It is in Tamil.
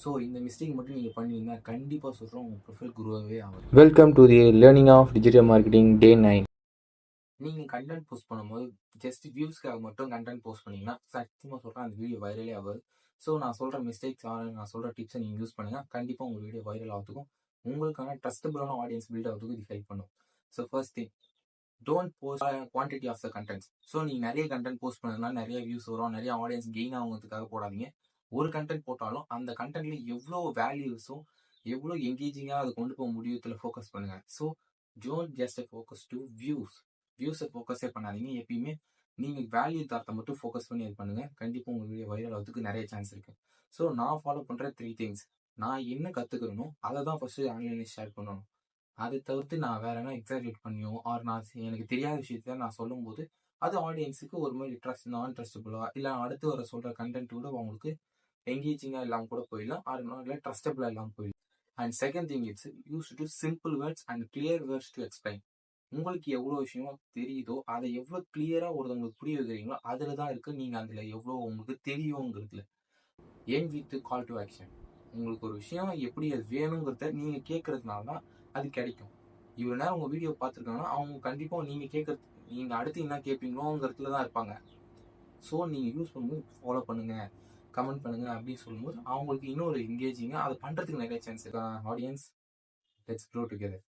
ஸோ இந்த மிஸ்டேக் மட்டும் நீங்கள் பண்ணீங்கன்னா கண்டிப்பாக சொல்கிறோம் உங்கள் ப்ரொஃபைல் குரோவே ஆகும். Welcome to the learning of digital marketing day 9. நீங்கள் கண்டென்ட் போஸ்ட் பண்ணும்போது ஜஸ்ட் வியூஸ்க்காக மட்டும் கண்டென்ட் போஸ்ட் பண்ணிங்கன்னா சத்தியமாக சொல்கிறேன் அந்த வீடியோ வைரலே ஆகாது. ஸோ நான் சொல்கிற மிஸ்டேக்ஸ் நான் சொல்கிற டிப்ஸை நீங்கள் யூஸ் பண்ணுங்கள், கண்டிப்பாக உங்கள் வீடியோ வைரல் ஆகிறதுக்கும் உங்களுக்கான ட்ரஸ்டபுளான ஆடியன்ஸ் பில்ட் ஆகிறதுக்கு இது ஹெல்ப் பண்ணும். So first thing, don't post quantity of the contents. ஸோ நீங்கள் நிறைய கண்டென்ட் போஸ்ட் பண்ணதுனால நிறைய வியூஸ் வரும், நிறைய ஆடியன்ஸ் கெயின் ஆகுறதுக்காக போடாதீங்க. ஒரு கண்டென்ட் போட்டாலும் அந்த கண்டென்ட்ல எவ்வளோ வேல்யூஸும் எவ்வளோ என்கேஜிங்காக அதை கொண்டு போக முடியுத்தில் ஃபோக்கஸ் பண்ணுங்க. So don't just focus to வியூஸை ஃபோக்கஸே பண்ணாதீங்க. எப்பயுமே நீங்கள் வேல்யூ தரத்தை மட்டும் ஃபோக்கஸ் பண்ணி இது பண்ணுங்க, கண்டிப்பாக உங்கள் வீடியோ வைரல் ஆகிறதுக்கு நிறைய சான்ஸ் இருக்கு. ஸோ நான் ஃபாலோ பண்ணுற 3 திங்ஸ், நான் என்ன கற்றுக்கணும் அதை தான் ஃபர்ஸ்ட் ஆன்லைனில் ஷேர் பண்ணணும். அதை தவிர்த்து நான் வேற என்ன எக்ஸாஜரேட் பண்ணியோ ஆர் நான் எனக்கு தெரியாத விஷயத்த நான் சொல்லும்போது அது ஆடியன்ஸுக்கு ஒரு மாதிரி நான் ட்ரஸ்டபுளா இல்லை அடுத்து வர சொல்கிற கண்டென்ட் கூட அவங்களுக்கு என்கேஜிங்காக இல்லாமல் கூட போயிடலாம், இல்லை ட்ரஸ்டபுளாக இல்லாமல் போயிடலாம். And second thing, it's use to simple words and clear words to explain. உங்களுக்கு எவ்வளோ விஷயமோ தெரியுதோ அதை எவ்வளோ கிளியராக ஒருத்தவங்களுக்கு புரிய வைக்கிறீங்களோ அதில் தான் இருக்குது நீங்கள் அதில் எவ்வளோ உங்களுக்கு தெரியுங்கிறதுல. ஏன் வித் கால் டு ஆக்ஷன். உங்களுக்கு ஒரு விஷயம் எப்படி அது வேணுங்கிறத நீங்கள் கேட்கறதுனால தான் அது கிடைக்கும். இவ்வளோ நேரம் உங்கள் வீடியோ பார்த்துருக்காங்கன்னா அவங்க கண்டிப்பாக நீங்கள் கேட்குறது நீங்கள் அடுத்து என்ன கேட்பீங்களோங்கிறதுல தான் இருப்பாங்க. ஸோ நீங்கள் யூஸ் பண்ணும்போது ஃபாலோ பண்ணுங்கள், கமெண்ட் பண்ணுங்கள் அப்படின்னு சொல்லும்போது அவங்களுக்கு இன்னும் ஒரு என்கேஜிங்காக அதை பண்ணுறதுக்கு நிறைய சான்ஸ் இருக்கு. Audience, let's grow together.